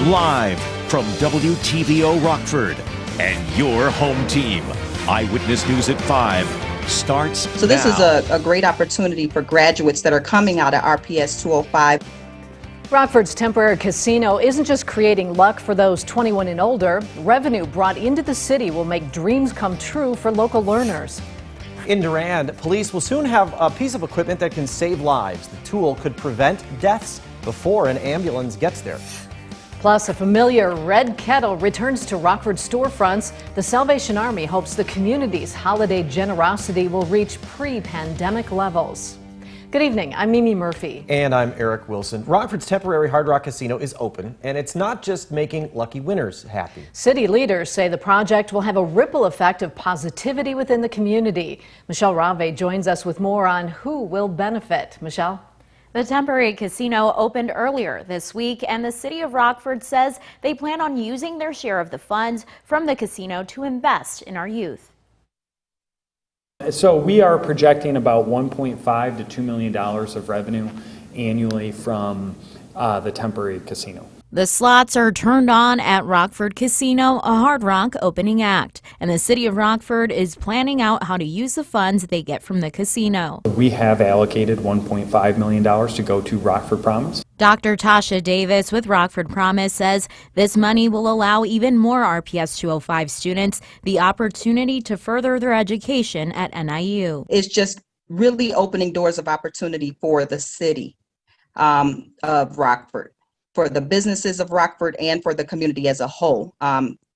Live from WTVO Rockford and your home team. Eyewitness News at 5 starts So this now. is a great opportunity for graduates that are coming out of RPS 205. Rockford's temporary casino isn't just creating luck for those 21 and older. Revenue brought into the city will make dreams come true for local learners. In Durand, police will soon have a piece of equipment that can save lives. The tool could prevent deaths before an ambulance gets there. Plus, a familiar red kettle returns to Rockford storefronts. The Salvation Army hopes the community's holiday generosity will reach pre-pandemic levels. Good evening, I'm Mimi Murphy. And I'm Eric Wilson. Rockford's temporary Hard Rock Casino is open, and it's not just making lucky winners happy. City leaders say the project will have a ripple effect of positivity within the community. Michelle Rave joins us with more on who will benefit. Michelle? The temporary casino opened earlier this week, and the city of Rockford says they plan on using their share of the funds from the casino to invest in our youth. So we are projecting about $1.5 to $2 million of revenue annually from the temporary casino. The slots are turned on at Rockford Casino, a Hard Rock opening act, and the city of Rockford is planning out how to use the funds they get from the casino. We have allocated $1.5 million to go to Rockford Promise. Dr. Tasha Davis with Rockford Promise says this money will allow even more RPS 205 students the opportunity to further their education at NIU. It's just really opening doors of opportunity for the city of Rockford, for the businesses of Rockford, and for the community as a whole.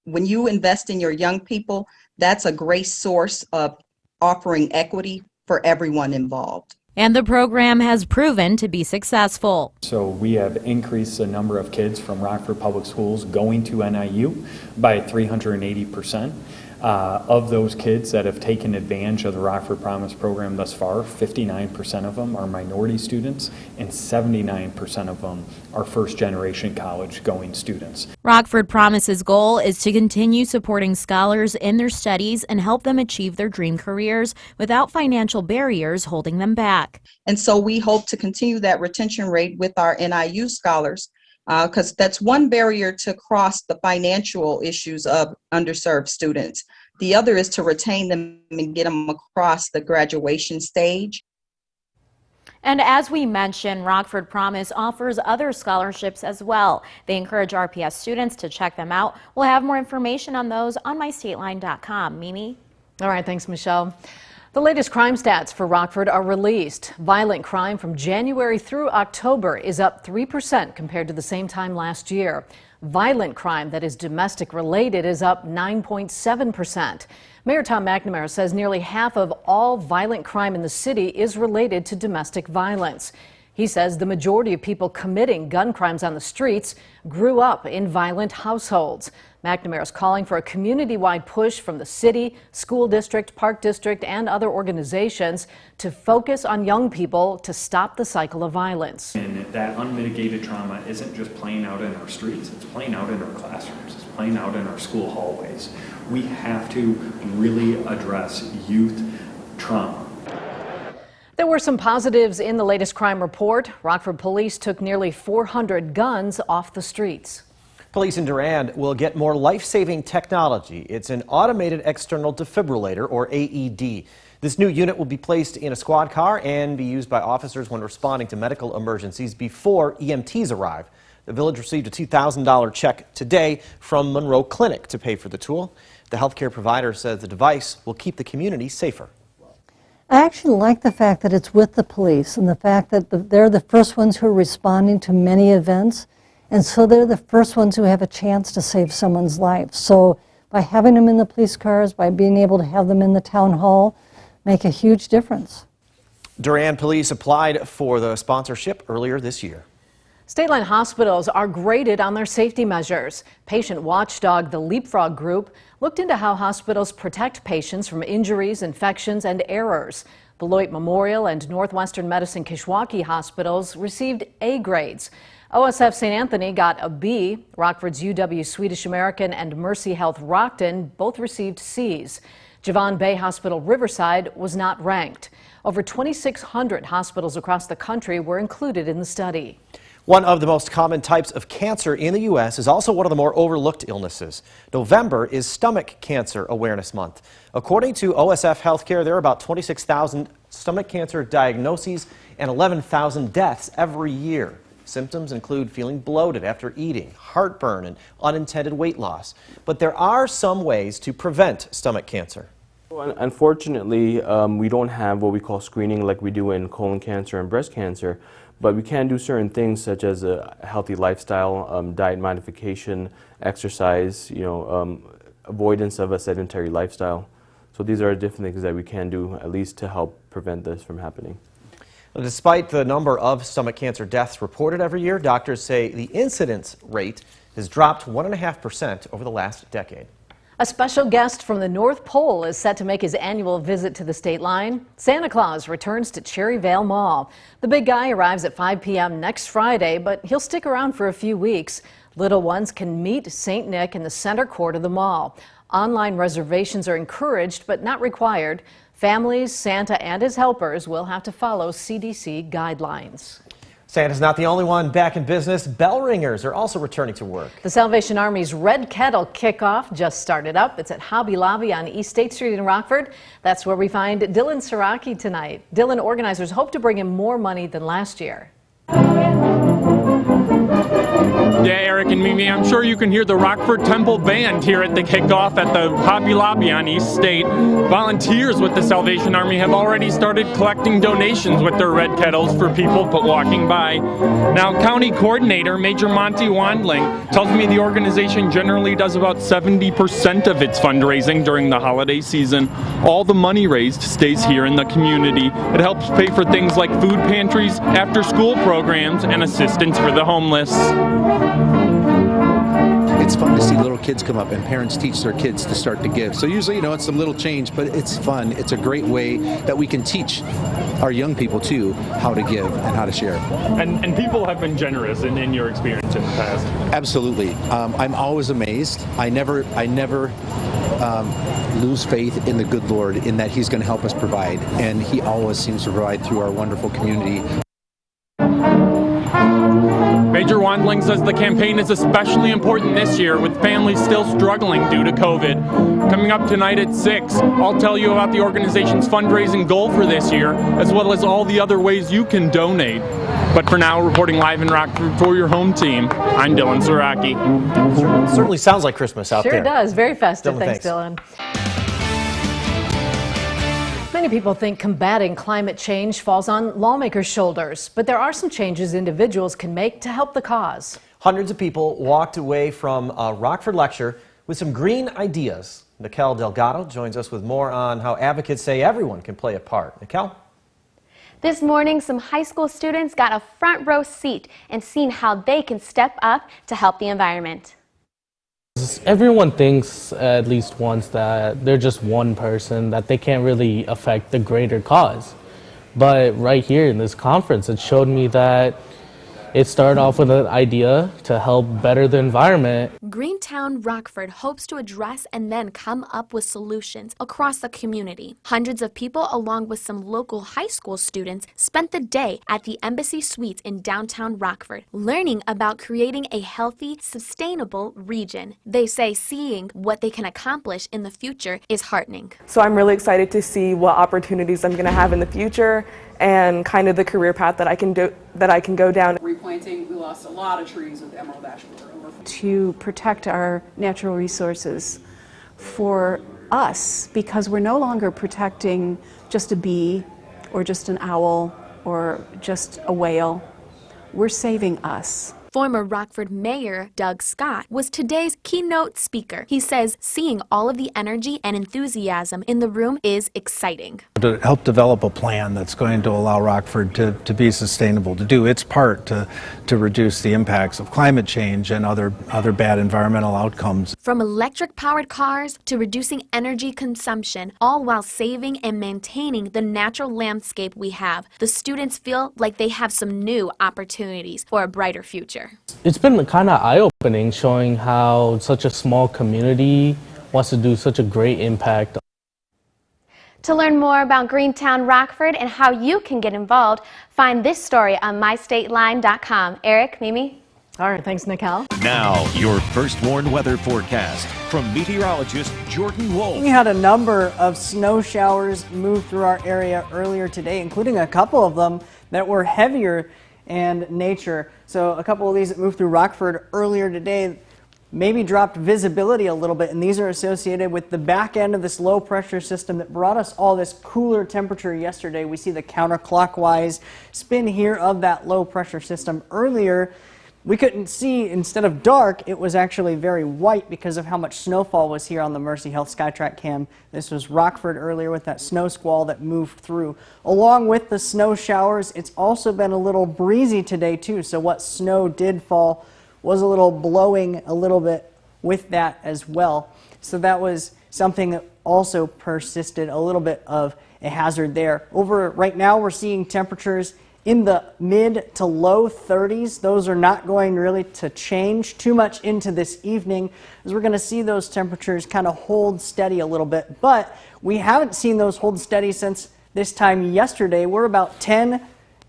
When you invest in your young people, that's a great source of offering equity for everyone involved. And the program has proven to be successful. So we have increased the number of kids from Rockford Public Schools going to NIU by 380%. Of those kids that have taken advantage of the Rockford Promise program thus far, 59% of them are minority students and 79% of them are first-generation college-going students. Rockford Promise's goal is to continue supporting scholars in their studies and help them achieve their dream careers without financial barriers holding them back. And so we hope to continue that retention rate with our NIU scholars, because that's one barrier to cross the financial issues of underserved students. The other is to retain them and get them across the graduation stage. And as we mentioned, Rockford Promise offers other scholarships as well. They encourage RPS students to check them out. We'll have more information on those on mystateline.com. Mimi? All right, thanks, Michelle. The latest crime stats for Rockford are released. Violent crime from January through October is up 3% compared to the same time last year. Violent crime that is domestic related is up 9.7%. Mayor Tom McNamara says nearly half of all violent crime in the city is related to domestic violence. He says the majority of people committing gun crimes on the streets grew up in violent households. McNamara is calling for a community-wide push from the city, school district, park district, and other organizations to focus on young people to stop the cycle of violence. And that unmitigated trauma isn't just playing out in our streets, it's playing out in our classrooms, it's playing out in our school hallways. We have to really address youth trauma. There were some positives in the latest crime report. Rockford Police took nearly 400 guns off the streets. Police in Durand will get more life-saving technology. It's an automated external defibrillator, or AED. This new unit will be placed in a squad car and be used by officers when responding to medical emergencies before EMTs arrive. The village received a $2,000 check today from Monroe Clinic to pay for the tool. The healthcare provider says the device will keep the community safer. I actually like the fact that it's with the police and the fact that they're the first ones who are responding to many events. And so they're the first ones who have a chance to save someone's life. So by having them in the police cars, by being able to have them in the town hall, make a huge difference. Durand Police applied for the sponsorship earlier this year. Stateline hospitals are graded on their safety measures. Patient watchdog, the Leapfrog Group, looked into how hospitals protect patients from injuries, infections, and errors. Beloit Memorial and Northwestern Medicine Kishwaukee hospitals received A grades. OSF St. Anthony got a B. Rockford's UW Swedish American and Mercy Health Rockton both received C's. Javon Bay Hospital Riverside was not ranked. Over 2,600 hospitals across the country were included in the study. One of the most common types of cancer in the U.S. is also one of the more overlooked illnesses. November is Stomach Cancer Awareness Month. According to OSF Healthcare, there are about 26,000 stomach cancer diagnoses and 11,000 deaths every year. Symptoms include feeling bloated after eating, heartburn, and unintended weight loss. But there are some ways to prevent stomach cancer. Unfortunately, we don't have what we call screening like we do in colon cancer and breast cancer, but we can do certain things such as a healthy lifestyle, diet modification, exercise, avoidance of a sedentary lifestyle. So these are different things that we can do at least to help prevent this from happening. Well, despite the number of stomach cancer deaths reported every year, doctors say the incidence rate has dropped 1.5% over the last decade. A special guest from the North Pole is set to make his annual visit to the Stateline. Santa Claus returns to Cherryvale Mall. The big guy arrives at 5 p.m. next Friday, but he'll stick around for a few weeks. Little ones can meet St. Nick in the center court of the mall. Online reservations are encouraged but not required. Families, Santa, and his helpers will have to follow CDC guidelines. Santa's not the only one back in business. Bell ringers are also returning to work. The Salvation Army's Red Kettle kickoff just started up. It's at Hobby Lobby on East State Street in Rockford. That's where we find Dylan Saraki tonight. Dylan, organizers hope to bring in more money than last year. Yeah, Eric and Mimi, I'm sure you can hear the Rockford Temple Band here at the kickoff at the Hobby Lobby on East State. Volunteers with the Salvation Army have already started collecting donations with their red kettles for people walking by. Now, County Coordinator Major Monty Wandling tells me the organization generally does about 70% of its fundraising during the holiday season. All the money raised stays here in the community. It helps pay for things like food pantries, after-school programs, and assistance for the homeless. It's fun to see little kids come up and parents teach their kids to start to give. So usually, it's some little change, but it's fun. It's a great way that we can teach our young people too how to give and how to share. And people have been generous in your experience in the past. Absolutely. I'm always amazed. I never lose faith in the good Lord in that He's going to help us provide. And He always seems to provide through our wonderful community. Major Wandling says the campaign is especially important this year with families still struggling due to COVID. Coming up tonight at 6, I'll tell you about the organization's fundraising goal for this year, as well as all the other ways you can donate. But for now, reporting live in Rockford for your home team, I'm Dylan Saraki. Certainly sounds like Christmas out there. Sure does. Very festive. Dylan, thanks, Dylan. Many people think combating climate change falls on lawmakers' shoulders, but there are some changes individuals can make to help the cause. Hundreds of people walked away from a Rockford lecture with some green ideas. Nikel Delgado joins us with more on how advocates say everyone can play a part. Nikel? This morning, some high school students got a front row seat and seen how they can step up to help the environment. Everyone thinks at least once that they're just one person, that they can't really affect the greater cause. But right here in this conference, it showed me that it started off with an idea to help better the environment. Greentown Rockford hopes to address and then come up with solutions across the community. Hundreds of people, along with some local high school students, spent the day at the Embassy Suites in downtown Rockford, learning about creating a healthy, sustainable region. They say seeing what they can accomplish in the future is heartening. So I'm really excited to see what opportunities I'm going to have in the future and kind of the career path that I can go down. Replanting, we lost a lot of trees with emerald ash borer. To protect our natural resources for us, because we're no longer protecting just a bee or just an owl or just a whale. We're saving us. Former Rockford Mayor Doug Scott was today's keynote speaker. He says seeing all of the energy and enthusiasm in the room is exciting. To help develop a plan that's going to allow Rockford to be sustainable, to do its part to reduce the impacts of climate change and other bad environmental outcomes. From electric-powered cars to reducing energy consumption, all while saving and maintaining the natural landscape we have, the students feel like they have some new opportunities for a brighter future. It's been kind of eye-opening showing how such a small community wants to do such a great impact. To learn more about Greentown Rockford and how you can get involved, find this story on mystateline.com. Eric, Mimi? All right, thanks, Nicole. Now, your first warned weather forecast from meteorologist Jordan Wolf. We had a number of snow showers move through our area earlier today, including a couple of them that were heavier in nature. So a couple of these that moved through Rockford earlier today maybe dropped visibility a little bit, and these are associated with the back end of this low pressure system that brought us all this cooler temperature yesterday. We see the counterclockwise spin here of that low pressure system. Earlier, we couldn't see, instead of dark, it was actually very white because of how much snowfall was here on the Mercy Health SkyTrack cam. This was Rockford earlier with that snow squall that moved through. Along with the snow showers, it's also been a little breezy today too, so what snow did fall was a little blowing a little bit with that as well. So that was something that also persisted, a little bit of a hazard there. Over right now, we're seeing temperatures in the mid to low 30s. Those are not going really to change too much into this evening, as we're going to see those temperatures kind of hold steady a little bit. But we haven't seen those hold steady since this time yesterday. We're about 10,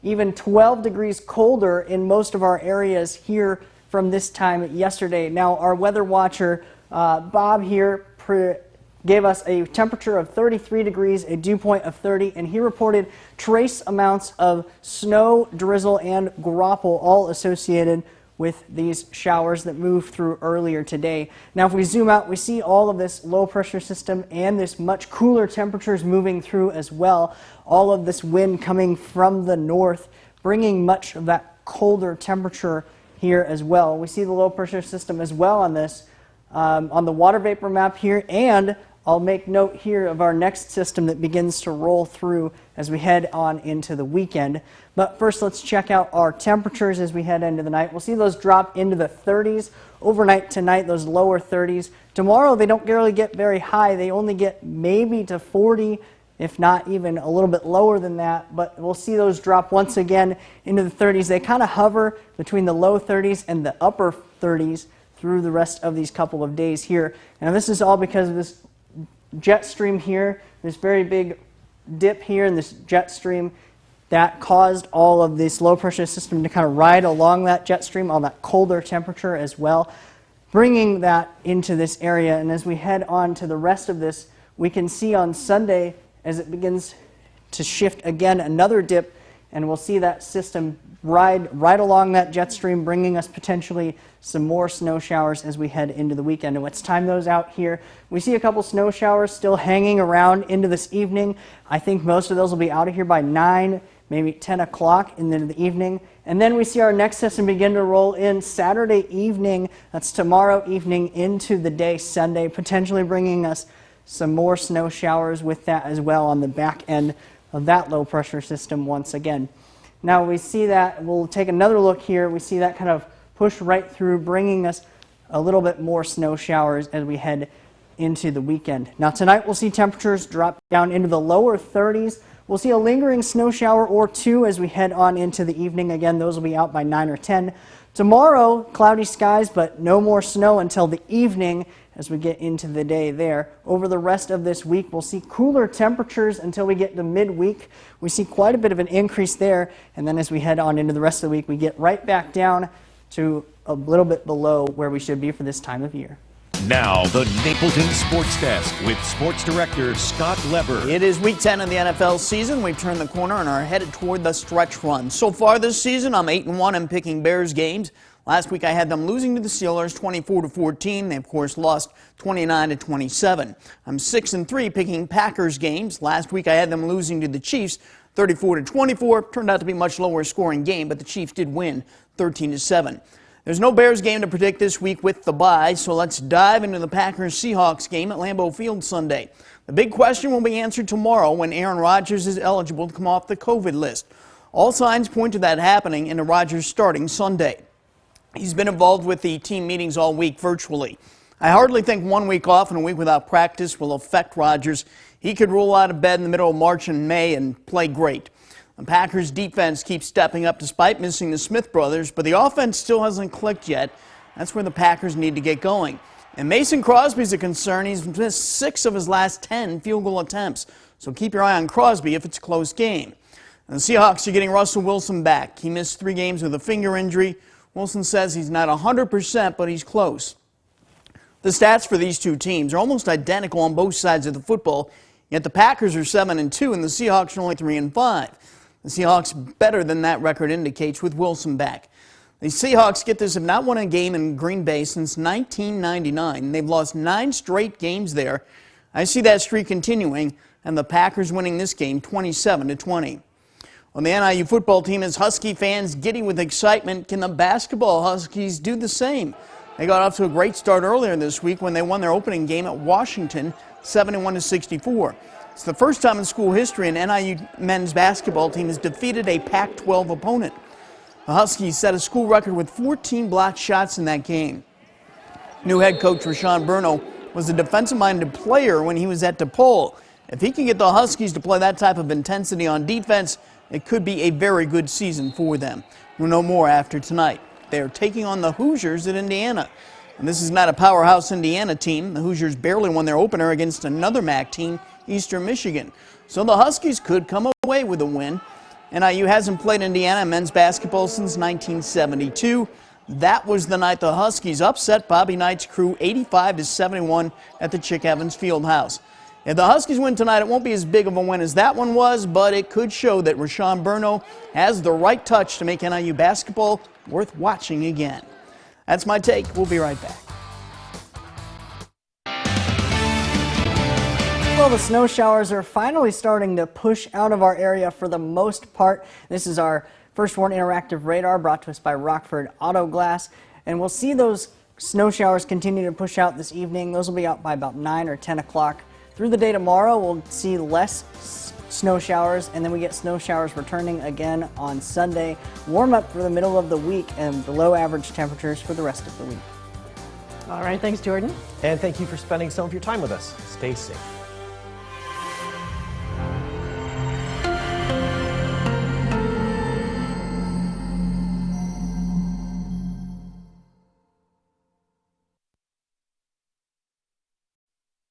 even 12 degrees colder in most of our areas here from this time yesterday. Now, our weather watcher, Bob here, gave us a temperature of 33 degrees, a dew point of 30, and he reported trace amounts of snow, drizzle, and graupel, all associated with these showers that moved through earlier today. Now, if we zoom out, we see all of this low pressure system and this much cooler temperatures moving through as well. All of this wind coming from the north, bringing much of that colder temperature here as well. We see the low pressure system as well on this, on the water vapor map here, and I'll make note here of our next system that begins to roll through as we head on into the weekend. But first, let's check out our temperatures as we head into the night. We'll see those drop into the 30s overnight tonight, those lower 30s. Tomorrow, they don't really get very high. They only get maybe to 40, if not even a little bit lower than that. But we'll see those drop once again into the 30s. They kind of hover between the low 30s and the upper 30s through the rest of these couple of days here. And this is all because of this jet stream here, this very big dip here in this jet stream that caused all of this low pressure system to kind of ride along that jet stream on that colder temperature as well, bringing that into this area. And as we head on to the rest of this, we can see on Sunday as it begins to shift again, another dip, and we'll see that system ride right along that jet stream, bringing us potentially some more snow showers as we head into the weekend. And let's time those out here. We see a couple snow showers still hanging around into this evening. I think most of those will be out of here by 9, maybe 10 o'clock in the evening. And then we see our next system begin to roll in Saturday evening. That's tomorrow evening into the day Sunday, potentially bringing us some more snow showers with that as well on the back end of that low pressure system once again. Now we see that, we'll take another look here, we see that kind of push right through, bringing us a little bit more snow showers as we head into the weekend. Now tonight we'll see temperatures drop down into the lower 30s. We'll see a lingering snow shower or two as we head on into the evening. Again, those will be out by 9 or 10. Tomorrow, cloudy skies, but no more snow until the evening as we get into the day there. Over the rest of this week, we'll see cooler temperatures until we get to midweek. We see quite a bit of an increase there, and then as we head on into the rest of the week, we get right back down to a little bit below where we should be for this time of year. Now, the Napleton Sports Desk with Sports Director Scott Leber. It is week 10 of the NFL season. We've turned the corner and are headed toward the stretch run. So far this season, I'm 8-1 in picking Bears games. Last week I had them losing to the Steelers 24-14. They, of course, lost 29-27. I'm 6-3 picking Packers games. Last week I had them losing to the Chiefs 34-24. Turned out to be a much lower scoring game, but the Chiefs did win 13-7. There's no Bears game to predict this week with the bye, so let's dive into the Packers-Seahawks game at Lambeau Field Sunday. The big question will be answered tomorrow when Aaron Rodgers is eligible to come off the COVID list. All signs point to that happening and to Rodgers starting Sunday. He's been involved with the team meetings all week virtually. I hardly think 1 week off and a week without practice will affect Rodgers. He could roll out of bed in the middle of March and May and play great. The Packers defense keeps stepping up despite missing the Smith brothers, but the offense still hasn't clicked yet. That's where the Packers need to get going. And Mason Crosby's a concern. He's missed 6 of his last 10 field goal attempts. so keep your eye on Crosby if it's a close game. And the Seahawks are getting Russell Wilson back. He missed 3 games with a finger injury. Wilson says he's not 100%, but he's close. The stats for these two teams are almost identical on both sides of the football, yet the Packers are 7-2 and the Seahawks are only 3-5. The Seahawks better than that record indicates with Wilson back. The Seahawks, get this, have not won a game in Green Bay since 1999. They've lost 9 straight games there. I see that streak continuing, and the Packers winning this game 27-20. On the NIU football team is Husky fans giddy with excitement. Can the basketball Huskies do the same? They got off to a great start earlier this week when they won their opening game at Washington, 71-64. It's the first time in school history an NIU men's basketball team has defeated a Pac-12 opponent. The Huskies set a school record with 14 blocked shots in that game. New head coach Rashawn Burno was a defensive-minded player when he was at DePaul. If he can get the Huskies to play that type of intensity on defense, it could be a very good season for them. We'll know more after tonight. They are taking on the Hoosiers at Indiana. And this is not a powerhouse Indiana team. The Hoosiers barely won their opener against another MAC team, Eastern Michigan. So the Huskies could come away with a win. NIU hasn't played Indiana men's basketball since 1972. That was the night the Huskies upset Bobby Knight's crew 85-71 at the Chick Evans Fieldhouse. If the Huskies win tonight, it won't be as big of a win as that one was, but it could show that Rashawn Burno has the right touch to make NIU basketball worth watching again. That's my take. We'll be right back. Well, the snow showers are finally starting to push out of our area for the most part. This is our First Warn Interactive Radar brought to us by Rockford Auto Glass. And we'll see those snow showers continue to push out this evening. Those will be out by about 9 or 10 o'clock. Through the day tomorrow, we'll see less snow showers, and then we get snow showers returning again on Sunday. Warm up for the middle of the week and below average temperatures for the rest of the week. All right, thanks, Jordan. And thank you for spending some of your time with us. Stay safe.